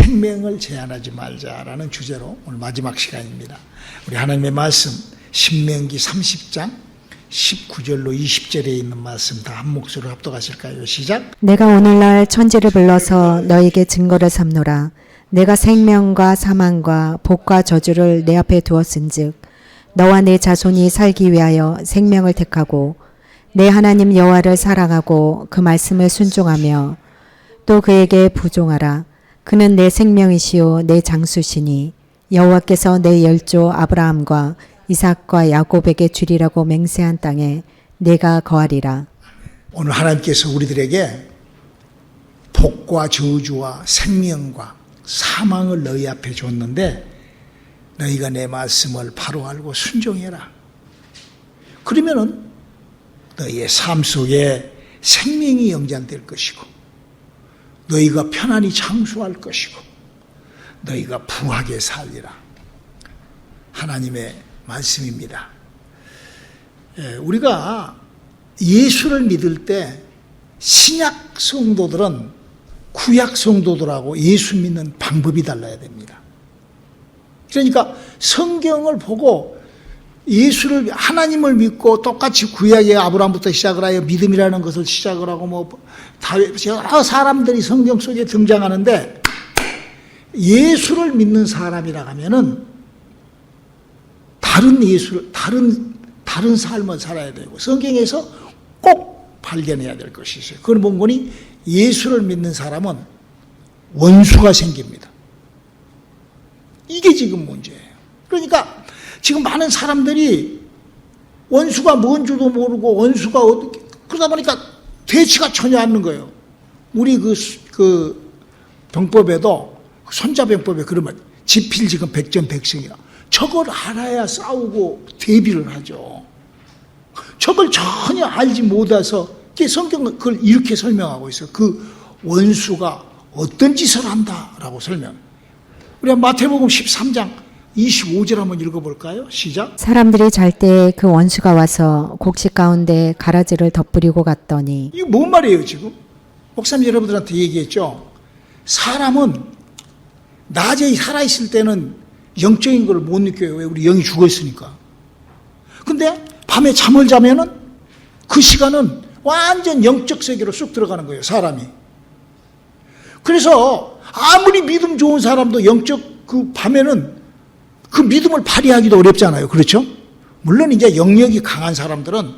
생명을 제한하지 말자라는 주제로 오늘 마지막 시간입니다. 우리 하나님의 말씀 신명기 30장 19절로 20절에 있는 말씀 다 한 목소리로 합독하실까요? 시작. 내가 오늘날 천지를 불러서 너에게 증거를 삼노라. 내가 생명과 사망과 복과 저주를 내 앞에 두었은즉 너와 내 자손이 살기 위하여 생명을 택하고 내 하나님 여호와를 사랑하고 그 말씀을 순종하며 또 그에게 부종하라. 그는 내 생명이시요 내 장수시니 여호와께서 내 열조 아브라함과 이삭과 야곱에게 주리라고 맹세한 땅에 내가 거하리라. 오늘 하나님께서 우리들에게 복과 저주와 생명과 사망을 너희 앞에 줬는데 너희가 내 말씀을 바로 알고 순종해라. 그러면은 너희의 삶 속에 생명이 영장될 것이고 너희가 편안히 장수할 것이고 너희가 부하게 살리라. 하나님의 말씀입니다. 우리가 예수를 믿을 때 신약 성도들은 구약 성도들하고 예수 믿는 방법이 달라야 됩니다. 그러니까 성경을 보고 예수를 하나님을 믿고 똑같이 구약의 아브라함부터 시작을 하여 믿음이라는 것을 시작을 하고 뭐 다윗 여러 사람들이 성경 속에 등장하는데 예수를 믿는 사람이라 하면은 다른 예수를 다른 삶을 살아야 되고 성경에서 꼭 발견해야 될 것이 있어요. 그걸 본 거니 예수를 믿는 사람은 원수가 생깁니다. 이게 지금 문제예요. 그러니까 지금 많은 사람들이 원수가 뭔지도 모르고 원수가 어떻게 그러다 보니까 대치가 전혀 않는 거예요. 우리 그 병법에도 손자병법에 그러면 지필 지금 백전백승이라 저걸 알아야 싸우고 대비를 하죠. 저걸 전혀 알지 못해서 성경은 그걸 이렇게 설명하고 있어요. 그 원수가 어떤 짓을 한다라고 설명. 우리가 마태복음 13장 25절 한번 읽어볼까요? 시작. 사람들이 잘 때 그 원수가 와서 곡식 가운데 가라지를 덧뿌리고 갔더니. 이거 뭔 말이에요 지금? 목사님 여러분들한테 얘기했죠. 사람은 낮에 살아있을 때는 영적인 걸 못 느껴요. 왜? 우리 영이 죽어있으니까. 근데 밤에 잠을 자면은 그 시간은 완전 영적 세계로 쑥 들어가는 거예요, 사람이. 그래서 아무리 믿음 좋은 사람도 영적 그 밤에는 그 믿음을 발휘하기도 어렵잖아요. 그렇죠? 물론 이제 영역이 강한 사람들은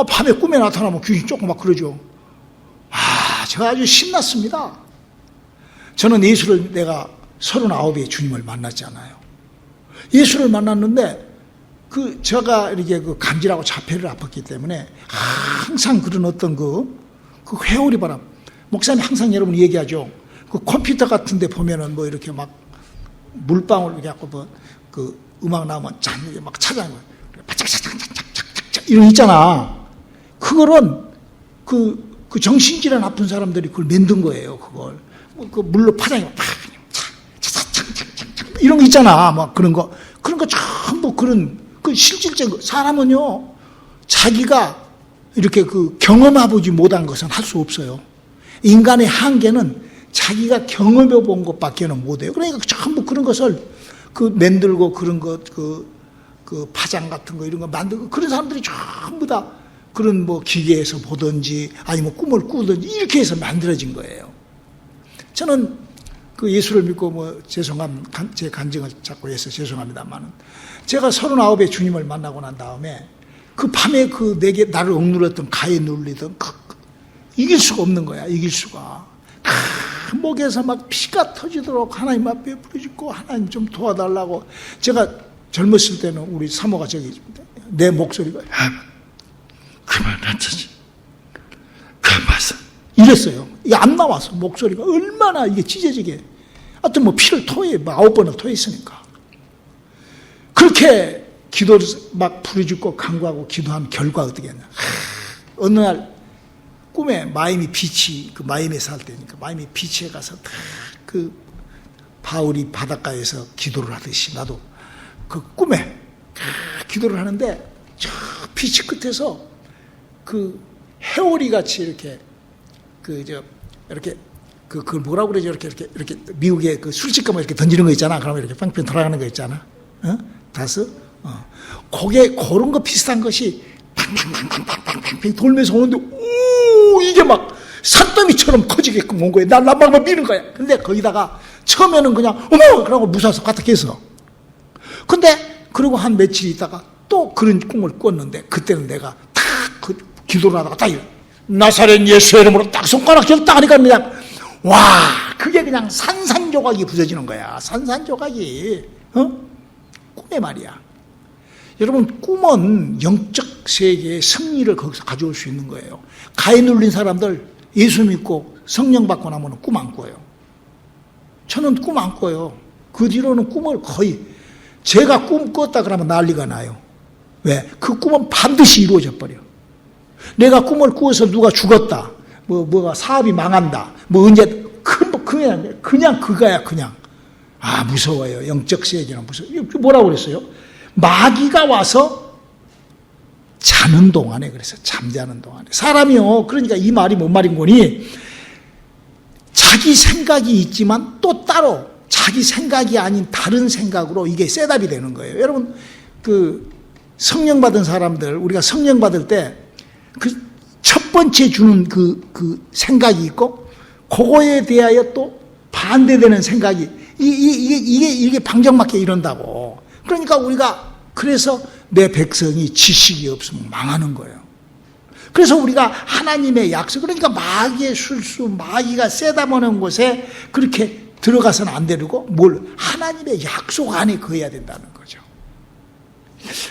밤에 꿈에 나타나면 귀신 쫓고 막 그러죠. 제가 아주 신났습니다. 저는 예수를 내가 39에 주님을 만났잖아요. 예수를 만났는데 제가 이렇게 간질하고 자폐를 아팠기 때문에 항상 그런 어떤 그 회오리 바람. 목사님 항상 여러분 얘기하죠. 그 컴퓨터 같은 데 보면은 뭐 이렇게 막 물방울 이렇게 갖고 뭐 그 음악 나오면 짠 이렇게 막 찾아내는 거예요. 바짝짝짝짝짝짝 이런 거 있잖아. 그거는 그 정신질환 아픈 사람들이 그걸 만든 거예요. 그걸. 그 물로 파장이 차차차차차 이런 거 있잖아. 막 그런 거 전부 그런 그 실질적인 거. 사람은요 자기가 이렇게 경험해보지 못한 것은 할 수 없어요. 인간의 한계는 자기가 경험해 본 것밖에는 못해요. 그러니까 전부 그런 것을 만들고 그런 것 파장 같은 거 이런 거 만들고 그런 사람들이 전부 다 그런 뭐 기계에서 보든지 아니면 꿈을 꾸든지 이렇게 해서 만들어진 거예요. 저는 예수를 믿고 뭐 제 간증을 자꾸 해서 죄송합니다만은 제가 39에 주님을 만나고 난 다음에 그 밤에 내게 나를 억눌렀던 가에 눌리던 이길 수가 없는 거야. 이길 수가. 목에서 막 피가 터지도록 하나님 앞에 부르짖고 하나님 좀 도와달라고. 제가 젊었을 때는 우리 사모가 내 목소리가 그만하지. 그만하자. 이랬어요. 이게 안 나와서 목소리가 얼마나 이게 찢어지게. 하여튼 뭐 피를 토해, 9번을 토했으니까. 그렇게 기도를 막 부르짖고 간구하고 기도한 결과 어떻게 했냐. 어느 날 꿈에 마이미 비치, 마이미에 살 때니까 마이미 비치에 가서 바울이 바닷가에서 기도를 하듯이 나도 꿈에 기도를 하는데 저 비치 끝에서 해오리 같이 이렇게 이렇게 그걸 뭐라고 그러죠? 이렇게 미국의 그 술집가면 이렇게 던지는 거 있잖아. 그러면 이렇게 뺑뺑 돌아가는 거 있잖아. 다스? 그게 그런 거 비슷한 것이 팡팡팡팡팡팡팡 돌면서 오는데, 오, 이게 막 산더미처럼 커지게끔 온 거예요. 날 막 미는 거야. 근데 거기다가 처음에는 그냥, 어머! 그러고 무사서 까딱했어. 근데, 그러고 한 며칠 있다가 또 그런 꿈을 꿨는데, 그때는 내가 딱 기도를 하다가 딱 나사렛 예수의 이름으로 딱 손가락 딱 하니까 그냥, 와, 그게 그냥 산산조각이 부서지는 거야. 산산조각이. 꿈에 말이야. 여러분, 꿈은 영적 세계의 승리를 거기서 가져올 수 있는 거예요. 가에 눌린 사람들 예수 믿고 성령 받고 나면 꿈 안 꿔요. 저는 꿈 안 꿔요. 그 뒤로는 꿈을 거의, 제가 꿈 꿨다 그러면 난리가 나요. 왜? 그 꿈은 반드시 이루어져 버려. 내가 꿈을 꾸어서 누가 죽었다. 뭐가 사업이 망한다. 언제, 그냥 그거야, 그냥. 아, 무서워요. 영적 세계는 무서워요. 뭐라고 그랬어요? 마귀가 와서 자는 동안에, 그래서 잠자는 동안에. 사람이요. 그러니까 이 말이 뭔 말인 거니? 자기 생각이 있지만 또 따로 자기 생각이 아닌 다른 생각으로 이게 셋업이 되는 거예요. 여러분, 성령 받은 사람들, 우리가 성령 받을 때 첫 번째 주는 그 생각이 있고, 그거에 대하여 또 반대되는 생각이, 이게 방정맞게 이런다고. 그러니까 우리가, 그래서 내 백성이 지식이 없으면 망하는 거예요. 그래서 우리가 하나님의 약속, 그러니까 마귀의 술수, 마귀가 쎄다보는 곳에 그렇게 들어가서는 안 되고, 하나님의 약속 안에 거해야 된다는 거죠.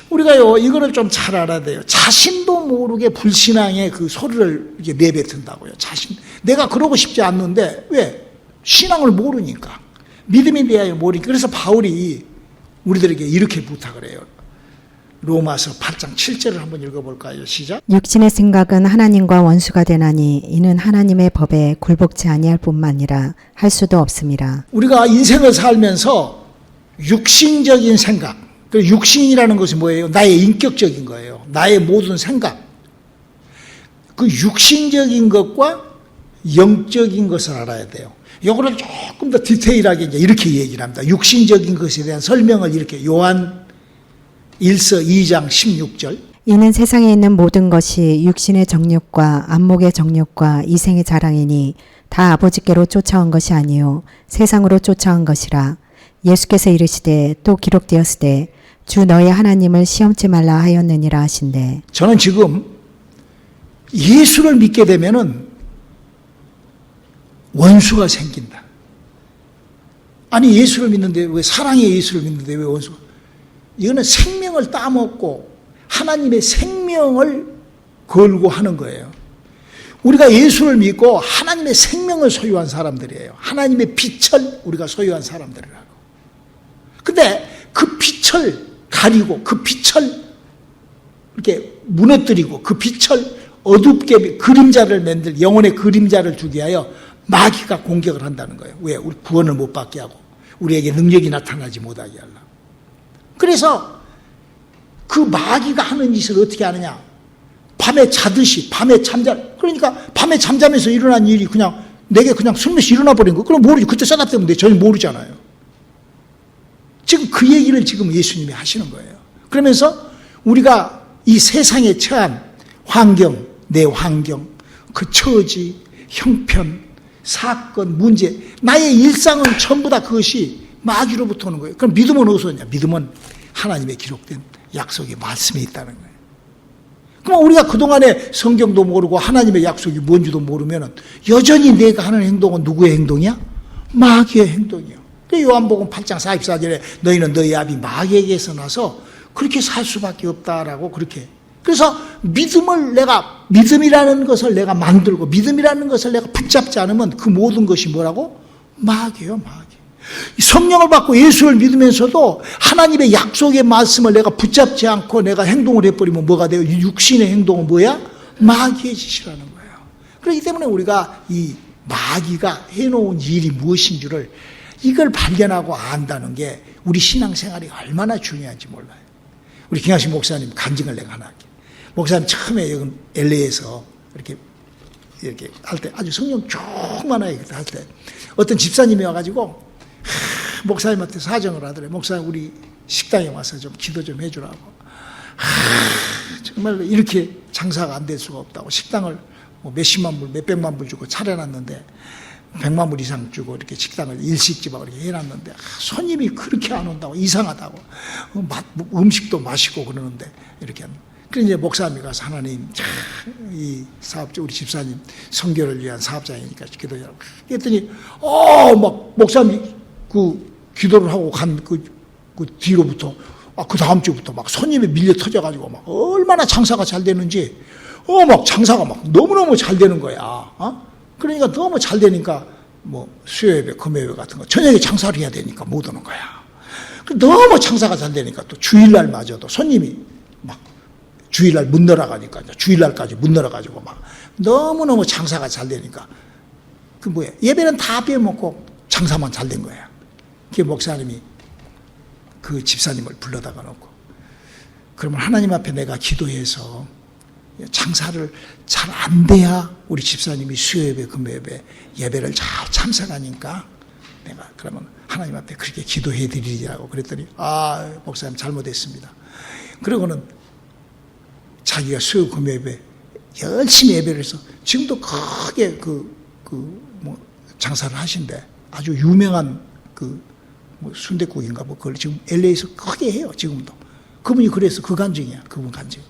우리가요, 이거를 좀 잘 알아야 돼요. 자신도 모르게 불신앙의 그 소리를 이렇게 내뱉은다고요. 내가 그러고 싶지 않는데, 왜? 신앙을 모르니까. 믿음에 대하여 모르니까. 그래서 바울이 우리들에게 이렇게 부탁을 해요. 로마서 8장 7절을 한번 읽어볼까요? 시작. 육신의 생각은 하나님과 원수가 되나니 이는 하나님의 법에 굴복치 아니할 뿐만이라 할 수도 없음이라. 우리가 인생을 살면서 육신적인 생각, 그 육신이라는 것이 뭐예요? 나의 인격적인 거예요. 나의 모든 생각. 그 육신적인 것과 영적인 것을 알아야 돼요. 이거를 조금 더 디테일하게 이렇게 얘기를 합니다. 육신적인 것에 대한 설명을 이렇게 요한 1서 2장 16절. 이는 세상에 있는 모든 것이 육신의 정욕과 안목의 정욕과 이생의 자랑이니 다 아버지께로 쫓아온 것이 아니요 세상으로 쫓아온 것이라. 예수께서 이르시되 또 기록되었으되 주 너의 하나님을 시험치 말라 하였느니라 하신대. 저는 지금 예수를 믿게 되면은 원수가 생긴다. 아니, 예수를 믿는데 왜, 사랑의 예수를 믿는데 왜 원수가? 이거는 생명을 따먹고 하나님의 생명을 걸고 하는 거예요. 우리가 예수를 믿고 하나님의 생명을 소유한 사람들이에요. 하나님의 빛을 우리가 소유한 사람들이라고. 근데 그 빛을 가리고, 그 빛을 이렇게 무너뜨리고, 그 빛을 어둡게 그림자를 만들, 영혼의 그림자를 주게 하여 마귀가 공격을 한다는 거예요. 왜? 우리 구원을 못 받게 하고 우리에게 능력이 나타나지 못하게 하려고. 그래서 그 마귀가 하는 짓을 어떻게 하느냐? 밤에 자듯이, 밤에 그러니까 밤에 잠자면서 일어난 일이 그냥 내게 그냥 슬며시 일어나 버린 거. 그럼 모르지. 그때 셋업 때문에 전혀 모르잖아요. 지금 그 얘기를 지금 예수님이 하시는 거예요. 그러면서 우리가 이 세상에 처한 환경, 내 환경, 그 처지, 형편, 사건, 문제, 나의 일상은 전부 다 그것이 마귀로부터 오는 거예요. 그럼 믿음은 어디서 오냐? 믿음은 하나님의 기록된 약속의 말씀에 있다는 거예요. 그럼 우리가 그동안에 성경도 모르고 하나님의 약속이 뭔지도 모르면 여전히 내가 하는 행동은 누구의 행동이야? 마귀의 행동이야. 요한복음 8장 44절에 너희는 너희 아비 마귀에게서 나서 그렇게 살 수밖에 없다라고 그렇게. 그래서 믿음이라는 것을 내가 만들고 믿음이라는 것을 내가 붙잡지 않으면 그 모든 것이 뭐라고? 마귀예요, 마귀. 성령을 받고 예수를 믿으면서도 하나님의 약속의 말씀을 내가 붙잡지 않고 내가 행동을 해버리면 뭐가 돼요? 육신의 행동은 뭐야? 마귀의 짓이라는 거예요. 그렇기 때문에 우리가 이 마귀가 해놓은 일이 무엇인 줄을 이걸 발견하고 안다는 게 우리 신앙생활이 얼마나 중요한지 몰라요. 우리 김하신 목사님 간증을 내가 하나 할게요. 목사님 처음에 여기 LA에서 이렇게 이렇게 할 때 아주 성령 충만하게 할 때 어떤 집사님이 와가지고 목사님한테 사정을 하더래. 목사님 우리 식당에 와서 좀 기도 좀 해주라고. 정말 이렇게 장사가 안 될 수가 없다고 식당을 뭐 몇십만 불, 몇백만 불 주고 차려놨는데 100만 불 이상 주고 이렇게 식당을 일식집하고 이렇게 해놨는데 손님이 그렇게 안 온다고 이상하다고 음식도 맛있고 그러는데 이렇게 그래서 이제 목사님이 가서 하나님 이 사업자 우리 집사님 선교를 위한 사업자이니까 기도하라고 그랬더니 막 목사님이 그 기도를 하고 간 그 뒤로부터 그 다음 주부터 막 손님이 밀려 터져가지고 막 얼마나 장사가 잘 되는지 막 장사가 막 너무너무 잘 되는 거야. 그러니까 너무 잘 되니까 뭐 수요예배, 금요예배 같은 거 저녁에 장사를 해야 되니까 못 오는 거야. 너무 장사가 잘 되니까 또 주일날마저도 손님이 막 주일날 문 열어가니까 주일날까지 문 열어가지고 막 너무너무 장사가 잘 되니까 그 뭐야 예배는 다 빼먹고 장사만 잘 된 거야. 그 목사님이 그 집사님을 불러다가 놓고 그러면 하나님 앞에 내가 기도해서 장사를 잘 안 돼야 우리 집사님이 수요예배, 금요예배 예배를 잘 참석하니까 내가 그러면 하나님 앞에 그렇게 기도해 드리라고 그랬더니 목사님 잘못했습니다. 그러고는 자기가 수요 금요예배 열심히 예배를 해서 지금도 크게 뭐 장사를 하신대. 아주 유명한 뭐 순댓국인가 뭐 그걸 지금 LA에서 크게 해요. 지금도. 그분이 그래서 그 간증이야. 그분 간증.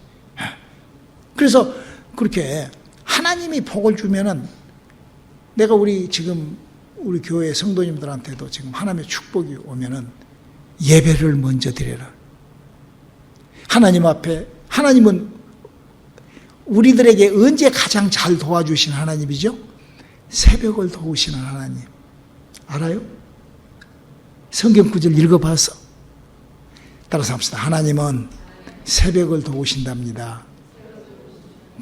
그래서 그렇게 하나님이 복을 주면은 내가 지금 우리 교회 성도님들한테도 지금 하나님의 축복이 오면은 예배를 먼저 드려라. 하나님 앞에 하나님은 우리들에게 언제 가장 잘 도와주신 하나님이죠? 새벽을 도우시는 하나님. 알아요? 성경 구절 읽어봐서 따라서 합시다. 하나님은 새벽을 도우신답니다.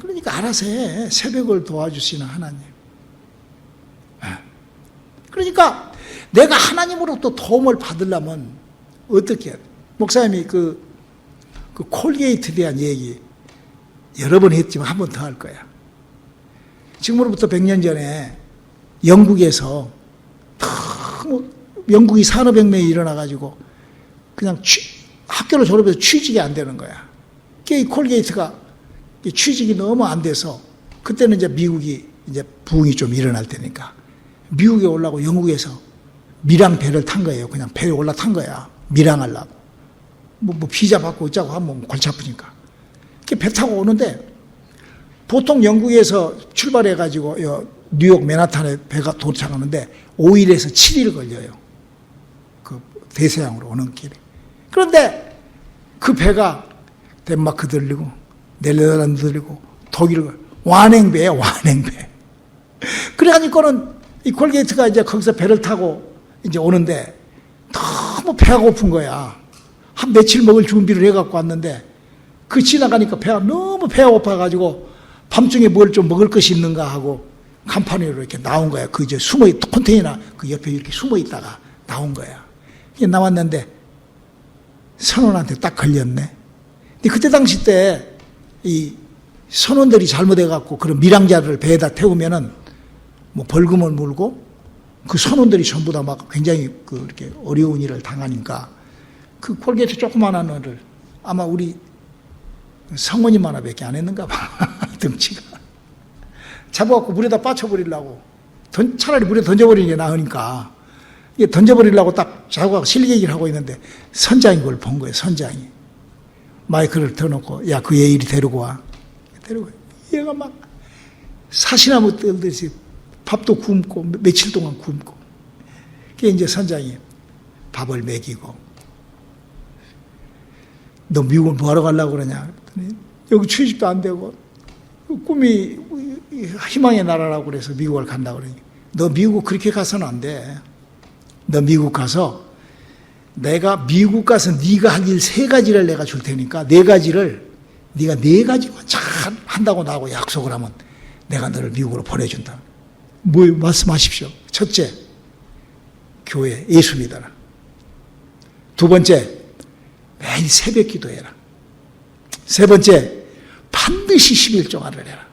그러니까 알아서 해. 새벽을 도와주시는 하나님. 그러니까 내가 하나님으로부터 도움을 받으려면 어떻게 해야 돼? 목사님이 그 콜게이트에 대한 얘기 여러 번 했지만 한 번 더 할 거야. 지금으로부터 100년 전에 영국에서 영국이 산업혁명이 일어나가지고 그냥 학교를 졸업해서 취직이 안 되는 거야. 이 콜게이트가 취직이 너무 안 돼서 그때는 이제 미국이 이제 부흥이 좀 일어날 때니까 미국에 올라고 영국에서 밀양 배를 탄 거예요. 그냥 배에 올라탄 거야. 밀양하려고. 뭐 비자 받고 어쩌고 하면 골치 아프니까. 배 타고 오는데 보통 영국에서 출발해가지고 뉴욕 맨하탄에 배가 도착하는데 5일에서 7일 걸려요. 그 대서양으로 오는 길에. 그런데 그 배가 덴마크 들리고 네덜란드 들리고 독일 완행배예요. 완행배. 그래가지고는 이 콜게이트가 이제 거기서 배를 타고 이제 오는데 너무 배가 고픈 거야. 한 며칠 먹을 준비를 해갖고 왔는데 그 지나가니까 너무 배가 고파가지고 밤중에 뭘 좀 먹을 것이 있는가 하고 간판으로 이렇게 나온 거야. 그 이제 컨테이너 그 옆에 이렇게 숨어 있다가 나온 거야. 나왔는데 선원한테 딱 걸렸네. 근데 그때 당시 때 이 선원들이 잘못해갖고 그런 밀양자를 배에다 태우면은 뭐 벌금을 물고 그 선원들이 전부 다 막 굉장히 이렇게 어려운 일을 당하니까 그 콜게이트 조그만한 애를 아마 우리 성모님 하나밖에 안 했는가 봐. 등치가. 잡아갖고 물에다 빠쳐버리려고. 차라리 물에 던져버리는 게 나으니까. 이게 던져버리려고 딱 잡아갖고 실개기를 하고 있는데 선장이 그걸 본 거예요. 선장이. 마이크를 터놓고 야, 그 애 이리 데리고 와. 데리고 와. 얘가 막 사시나무 떨듯이 밥도 굶고 며칠 동안 굶고. 그게 이제 선장이 밥을 먹이고 너 미국을 뭐하러 가려고 그러냐. 여기 취직도 안 되고 꿈이 희망의 나라라고 그래서 미국을 간다고 그러니 너 미국 그렇게 가서는 안 돼. 너 미국 가서 내가 미국 가서 네가 할 일 3가지를 내가 줄 테니까 4가지를 네가 4가지만 잘 한다고 나하고 약속을 하면 내가 너를 미국으로 보내준다. 뭐 말씀하십시오. 첫째, 교회 예수 믿어라. 두 번째, 매일 새벽 기도해라. 세 번째, 반드시 11조 생활을 해라.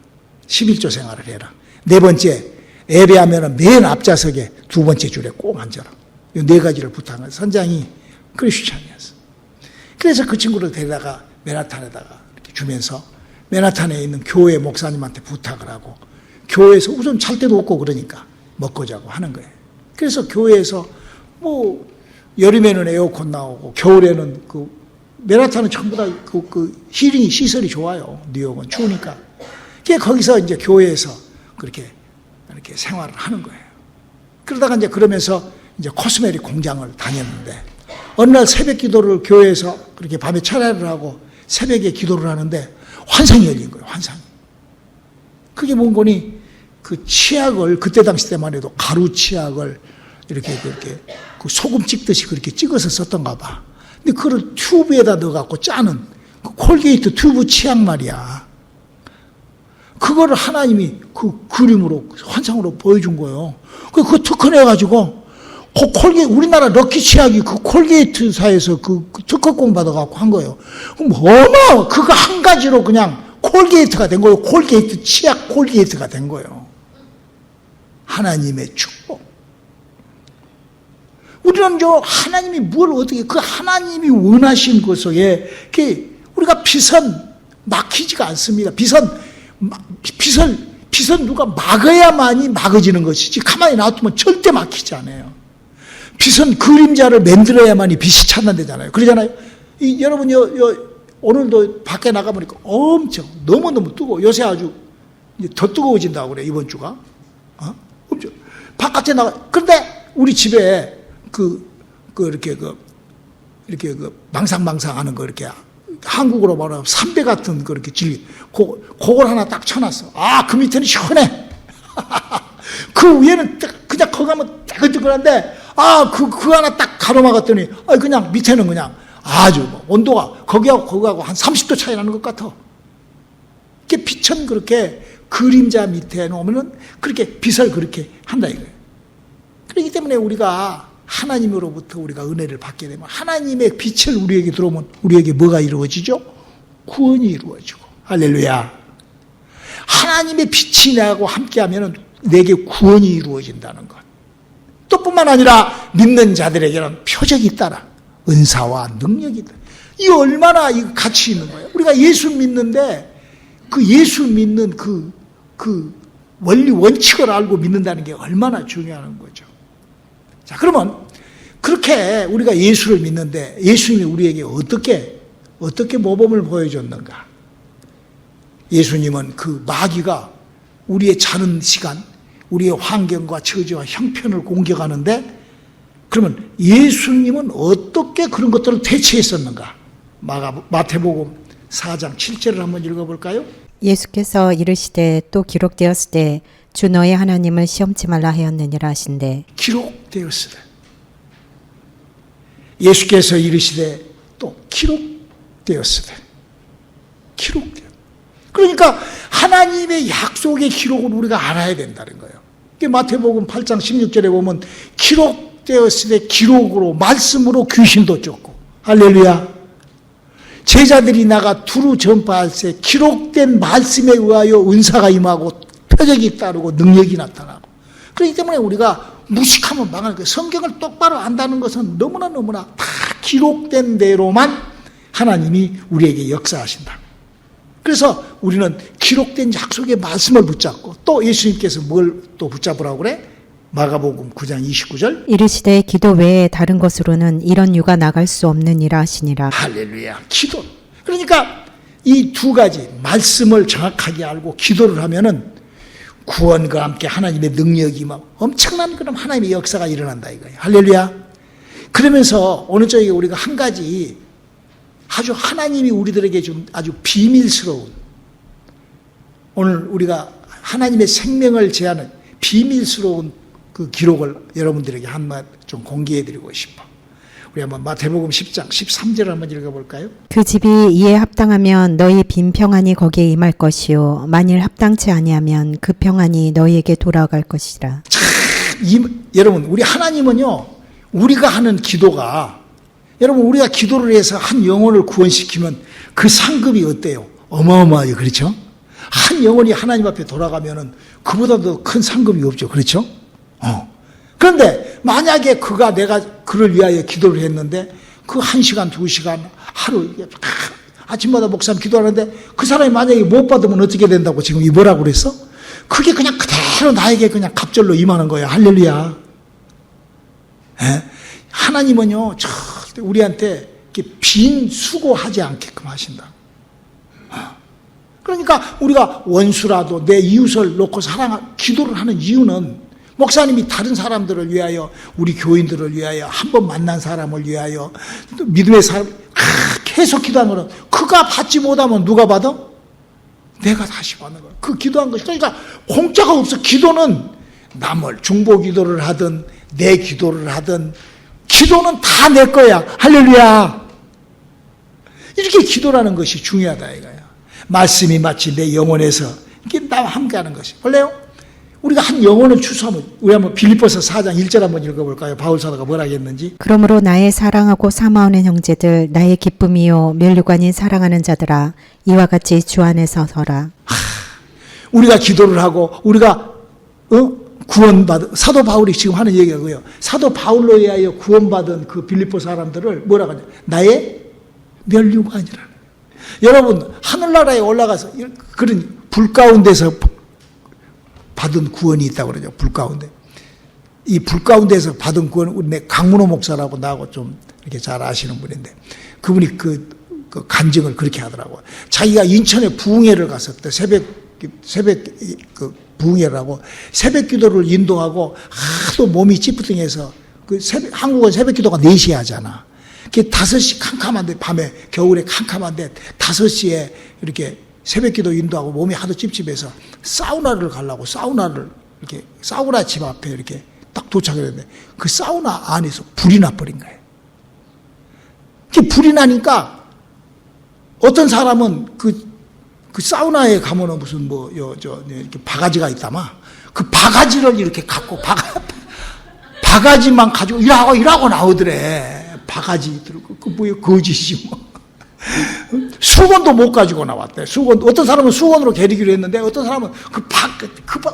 11조 생활을 해라. 네 번째, 예배하면 맨 앞좌석에 두 번째 줄에 꼭 앉아라. 이 네 가지를 부탁한 거예요. 선장이 크리스찬이었어. 그래서 그 친구를 데려다가 맨하탄에다가 이렇게 주면서 맨하탄에 있는 교회 목사님한테 부탁을 하고 교회에서 우선 잘 데도 없고 그러니까 먹고 자고 하는 거예요. 그래서 교회에서 뭐 여름에는 에어컨 나오고 겨울에는 맨하탄은 전부 다 힐링 시설이 좋아요. 뉴욕은 추우니까. 거기서 이제 교회에서 그렇게 생활을 하는 거예요. 그러다가 이제 그러면서 이제 코스메릭 공장을 다녔는데 어느 날 새벽 기도를 교회에서 그렇게 밤에 철야를 하고 새벽에 기도를 하는데 환상이 열린 거예요. 환상이. 그게 뭔 거니? 그 치약을 그때 당시 때만 해도 가루 치약을 이렇게 그 소금 찍듯이 그렇게 찍어서 썼던가 봐. 근데 그걸 튜브에다 넣어갖고 짜는 그 콜게이트 튜브 치약 말이야. 그거를 하나님이 그 그림으로 환상으로 보여준 거예요. 그거 특허내가지고 우리나라 럭키 치약이 그 콜게이트사에서 그 특허권 받아갖고 한 거예요. 그럼 그거 한 가지로 그냥 콜게이트가 된 거예요. 콜게이트 치약 콜게이트가 된 거예요. 하나님의 축복. 우리는 하나님이 뭘 어떻게 그 하나님이 원하신 것 속에 우리가 빛은 막히지가 않습니다. 빛은 누가 막아야만이 막아지는 것이지 가만히 놔두면 절대 막히지 않아요. 빛은 그림자를 만들어야만이 빛이 찾는다잖아요. 그러잖아요. 여러분 오늘도 밖에 나가보니까 엄청 너무너무 뜨거워. 요새 아주 더 뜨거워진다고 그래 이번 주가. 엄청 바깥에 그런데 우리 집에 이렇게 망상망상하는 거 이렇게 한국어로 말하면 삼배 같은 그렇게 그걸 하나 딱 쳐놨어. 그 밑에는 시원해. 그 위에는 그냥 거기 가면 따끈따끈한데 그 하나 딱 가로막았더니 그냥 밑에는 그냥 아주 온도가 거기하고 한 30도 차이 나는 것 같아. 이렇게 빛은 그렇게 그림자 밑에 놓으면은 그렇게 빛을 그렇게 한다 이거예요. 그렇기 때문에 우리가 하나님으로부터 우리가 은혜를 받게 되면 하나님의 빛을 우리에게 들어오면 우리에게 뭐가 이루어지죠? 구원이 이루어지고. 할렐루야. 하나님의 빛이 나하고 함께하면 내게 구원이 이루어진다는 것. 또 뿐만 아니라 믿는 자들에게는 표적이 따라 은사와 능력이 있다. 이 얼마나 가치 있는 거예요. 우리가 예수 믿는데 그 예수 믿는 그 원리 원칙을 알고 믿는다는 게 얼마나 중요한 거죠. 자, 그러면 그렇게 우리가 예수를 믿는데 예수님이 우리에게 어떻게 모범을 보여줬는가? 예수님은 그 마귀가 우리의 자는 시간, 우리의 환경과 처지와 형편을 공격하는데 그러면 예수님은 어떻게 그런 것들을 대처했었는가? 마태복음 4장 7절을 한번 읽어볼까요? 예수께서 이르시되 또 기록되었을 때 주 너의 하나님을 시험치 말라 하였느니라 하신대. 기록되었으되 예수께서 이르시되 또 기록되었으되 그러니까 하나님의 약속의 기록을 우리가 알아야 된다는 거예요. 마태복음 8장 16절에 보면 기록되었으되 기록으로 말씀으로 귀신도 쫓고 할렐루야. 제자들이 나가 두루 전파할세 기록된 말씀에 의하여 은사가 임하고 표적이 따르고 능력이 나타나고. 그렇기 때문에 우리가 무식하면 망하는 거예요. 성경을 똑바로 안다는 것은 너무나 다 기록된 대로만 하나님이 우리에게 역사하신다. 그래서 우리는 기록된 약속의 말씀을 붙잡고 또 예수님께서 뭘 또 붙잡으라고 그래? 마가복음 9장 29절 이르시되 기도 외에 다른 것으로는 이런 유가 나갈 수 없느니라 하시니라. 할렐루야. 기도. 그러니까 이 두 가지 말씀을 정확하게 알고 기도를 하면은 구원과 함께 하나님의 능력이 막 엄청난 그런 하나님의 역사가 일어난다 이거예요. 할렐루야. 그러면서 어느 쪽에 우리가 한 가지 아주 하나님이 우리들에게 좀 아주 비밀스러운 오늘 우리가 하나님의 생명을 제하는 비밀스러운 그 기록을 여러분들에게 한번 좀 공개해드리고 싶어. 우리 한번 마태복음 10장 13절을 한번 읽어볼까요? 그 집이 이에 합당하면 너희 빈 평안이 거기에 임할 것이요 만일 합당치 아니하면 그 평안이 너희에게 돌아갈 것이라. 여러분 우리 하나님은요 우리가 하는 기도가 여러분 우리가 기도를 해서 한 영혼을 구원시키면 그 상급이 어때요? 어마어마하죠. 그렇죠? 한 영혼이 하나님 앞에 돌아가면은 그보다 더 큰 상급이 없죠. 그렇죠? 그런데 만약에 내가 그를 위하여 기도를 했는데 그 1시간, 2시간, 하루, 아침마다 목사님 기도하는데 그 사람이 만약에 못 받으면 어떻게 된다고 지금 뭐라고 그랬어? 그게 그냥 그대로 나에게 그냥 갑절로 임하는 거예요. 할렐루야. 예? 하나님은요, 절대 우리한테 이렇게 빈 수고하지 않게끔 하신다. 그러니까 우리가 원수라도 내 이웃을 놓고 기도를 하는 이유는 목사님이 다른 사람들을 위하여, 우리 교인들을 위하여, 한 번 만난 사람을 위하여, 또 믿음의 사람, 계속 기도하는 거는 그가 받지 못하면 누가 받아? 내가 다시 받는 거야. 그 기도한 것이. 그러니까 공짜가 없어. 기도는 남을 중보 기도를 하든 내 기도를 하든 기도는 다 내 거야. 할렐루야. 이렇게 기도라는 것이 중요하다 이거야. 말씀이 마치 내 영혼에서 이렇게 나와 함께하는 것이. 볼래요? 우리가 한 영혼을 추수하면 우리 한번 빌립보서 4장 1절 한번 읽어볼까요? 바울 사도가 뭐라 했는지. 그러므로 나의 사랑하고 사모하는 형제들, 나의 기쁨이요 면류관인 사랑하는 자들아, 이와 같이 주 안에서 서라. 우리가 기도를 하고 우리가 구원받은, 사도 바울이 지금 하는 얘기고요. 사도 바울로 의하여 구원받은 그 빌립보 사람들을 뭐라고 하냐? 나의 면류관이라. 여러분 하늘나라에 올라가서 그런 불 가운데서 받은 구원이 있다고 그러죠. 불 가운데. 이 불 가운데서 받은 구원, 우리 강문호 목사라고 나하고 좀 이렇게 잘 아시는 분인데, 그분이 그 간증을 그렇게 하더라고요. 자기가 인천에 부흥회를 갔었대. 새벽 부흥회를 하고, 새벽 기도를 인도하고, 하도 몸이 찌뿌둥해서, 한국은 새벽 기도가 4시에 하잖아. 그게 5시 캄캄한데, 밤에, 겨울에 캄캄한데, 5시에 이렇게 새벽 기도 인도하고 몸이 하도 찝찝해서 사우나를 가려고 이렇게 사우나 집 앞에 이렇게 딱 도착을 했는데 그 사우나 안에서 불이 나버린 거예요. 그 불이 나니까 어떤 사람은 그 사우나에 가면은 무슨 이렇게 바가지가 있다마 그 바가지를 이렇게 갖고 바가지만 가지고 일하고 나오더래. 바가지 들고 그 뭐야 거짓이 뭐. 수건도 못 가지고 나왔대. 어떤 사람은 수건으로 게리기로 했는데, 어떤 사람은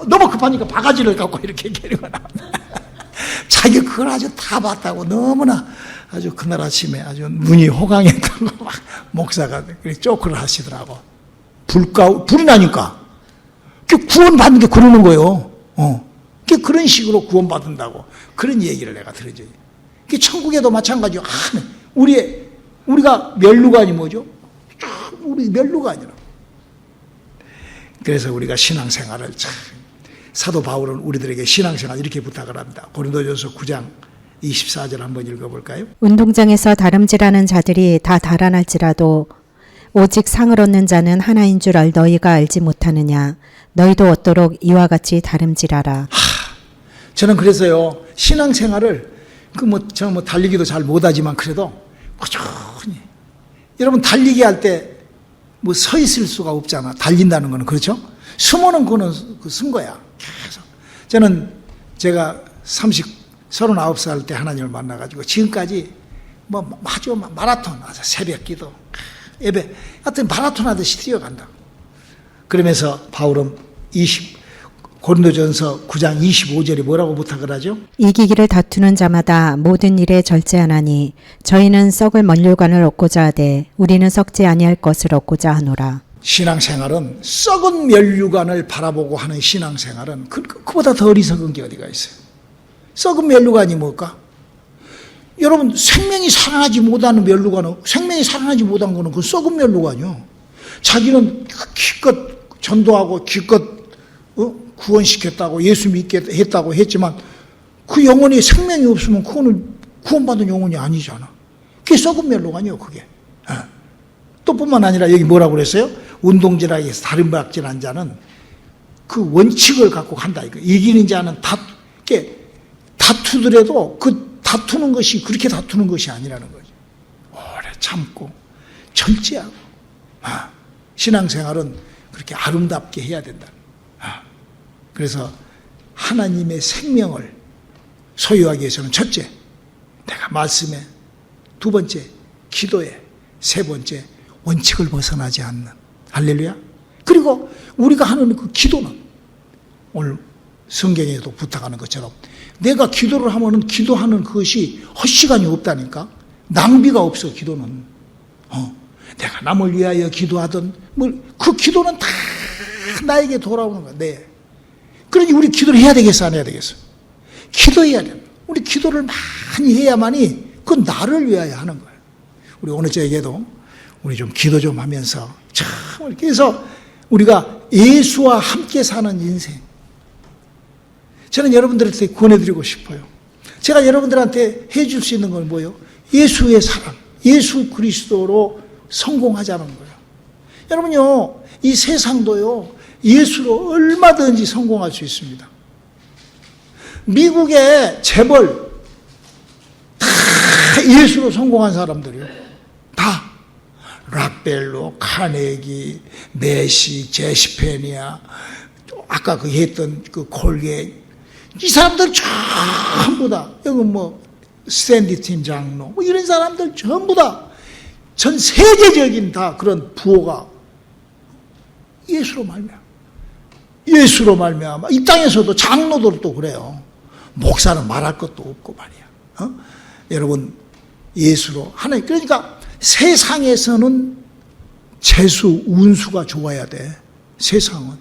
너무 급하니까 바가지를 갖고 이렇게 게리고 나왔대. 자기가 그걸 아주 다 봤다고 너무나 아주 그날 아침에 아주 눈이 호강했다고 막 목사가 쪼크를 하시더라고. 불이 나니까. 구원받는 게 그러는 거예요. 그런 식으로 구원받는다고. 그런 얘기를 내가 들어줘. 천국에도 마찬가지요. 우리가 면류관이 뭐죠? 우리 면류관이라. 그래서 우리가 신앙생활을 사도 바울은 우리들에게 신앙생활 이렇게 부탁을 합니다. 고린도전서 9장 24절 한번 읽어볼까요? 운동장에서 다름질하는 자들이 다 달아날지라도 오직 상을 얻는 자는 하나인 줄 너희가 알지 못하느냐. 너희도 얻도록 이와 같이 다름질하라. 저는 그래서요 신앙생활을 저는 달리기도 잘 못하지만 그래도 꾸준히. 여러분 달리기 할 때 뭐 서 있을 수가 없잖아. 달린다는 거는. 그렇죠? 숨어는 그거는 쓴 거야. 계속. 저는 제가 39살 때 하나님을 만나가지고 지금까지 아주 마라톤, 새벽 기도, 예배, 하여튼 마라톤 하듯이 뛰어간다. 그러면서 바울은 고린도전서 9장 25절에 뭐라고 부탁을 하죠? 이기기를 다투는 자마다 모든 일에 절제하나니 저희는 썩을 면류관을 얻고자 하되 우리는 썩지 아니할 것을 얻고자 하노라. 신앙생활은 썩은 면류관을 바라보고 하는 신앙생활은 그보다 더 어리석은 게 어디가 있어요? 썩은 면류관이 뭘까? 여러분 생명이 살아나지 못하는 면류관은, 생명이 살아나지 못한 거는 그 썩은 면류관이요. 자기는 기껏 전도하고 기껏 구원시켰다고 예수 믿게 했다고 했지만 그 영혼이 생명이 없으면 그거는 구원받은 영혼이 아니잖아. 그게 썩은 면류관이요 그게. 또 뿐만 아니라 여기 뭐라고 그랬어요? 운동질하게 해서 다름질한 자는 그 원칙을 갖고 간다. 이기는 자는 다투더라도 그 다투는 것이 그렇게 다투는 것이 아니라는 거죠. 오래 참고 절제하고. 신앙생활은 그렇게 아름답게 해야 된다. 그래서 하나님의 생명을 소유하기 위해서는 첫째, 내가 말씀에, 두 번째, 기도에, 세 번째, 원칙을 벗어나지 않는. 할렐루야. 그리고 우리가 하는 그 기도는 오늘 성경에도 부탁하는 것처럼 내가 기도를 하면은 기도하는 그것이 헛시간이 없다니까. 낭비가 없어, 기도는. 내가 남을 위하여 기도하던 그 기도는 다 나에게 돌아오는 거야. 네. 그러니 우리 기도를 해야 되겠어, 안 해야 되겠어? 기도해야 돼. 우리 기도를 많이 해야만이 그건 나를 위하여 하는 거예요. 우리 오늘 저에게도 우리 좀 기도 좀 하면서 참 이렇게 해서 우리가 예수와 함께 사는 인생. 저는 여러분들한테 권해드리고 싶어요. 제가 여러분들한테 해줄 수 있는 건 뭐예요? 예수의 사랑, 예수 그리스도로 성공하자는 거예요. 여러분요, 이 세상도요, 예수로 얼마든지 성공할 수 있습니다. 미국의 재벌, 다 예수로 성공한 사람들이요. 다. 락벨로, 카네기, 내시, 제시페니아, 아까 그 했던 그 콜게이트, 이 사람들 전부 다, 여기 스탠디 팀 장로, 이런 사람들 전부 다 전 세계적인 다 그런 부호가 예수로 말미암아. 예수로 말미암아. 이 땅에서도 장로들도 그래요. 목사는 말할 것도 없고 말이야. 여러분, 예수로 하나님. 그러니까 세상에서는 재수, 운수가 좋아야 돼. 세상은.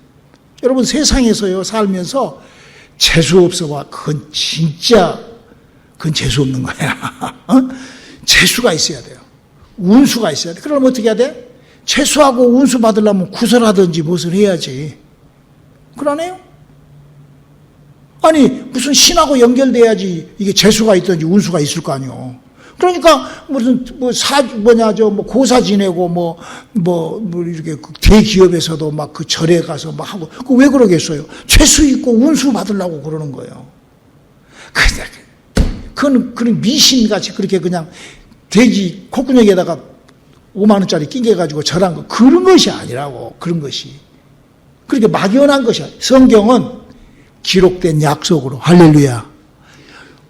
여러분, 세상에서요 살면서 재수 없어봐. 그건 재수 없는 거야. 재수가 있어야 돼요. 운수가 있어야 돼. 그럼 어떻게 해야 돼? 재수하고 운수 받으려면 구설하든지 무엇을 해야지. 그러네요? 아니, 무슨 신하고 연결돼야지 이게 재수가 있든지 운수가 있을 거 아니요. 그러니까 무슨 고사 지내고 이렇게 대기업에서도 막 그 절에 가서 막 하고, 그 왜 그러겠어요? 재수 있고 운수 받으려고 그러는 거예요. 그건 미신같이 그렇게 그냥 돼지 콧구멍에다가 5만 원짜리 낑겨가지고 절한 거, 그런 것이 아니라고. 그런 것이 그렇게 막연한 것이야. 성경은 기록된 약속으로, 할렐루야,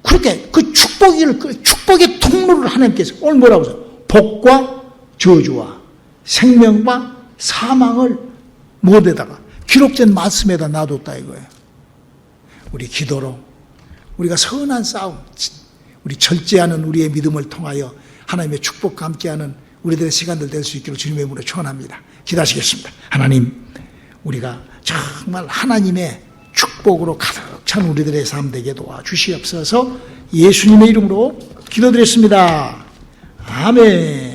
그렇게 그 축복의 통로를 하나님께서 오늘 뭐라고 해서 복과 저주와 생명과 사망을 무엇에다가 기록된 말씀에다 놔뒀다 이거예요. 우리 기도로 우리가 선한 싸움, 우리 절제하는 우리의 믿음을 통하여 하나님의 축복과 함께하는 우리들의 시간들 될 수 있기를 주님의 이름으로 축원합니다. 기도하시겠습니다. 하나님, 우리가 정말 하나님의 축복으로 가득 찬 우리들의 삶 되게 도와주시옵소서. 예수님의 이름으로 기도드렸습니다. 아멘.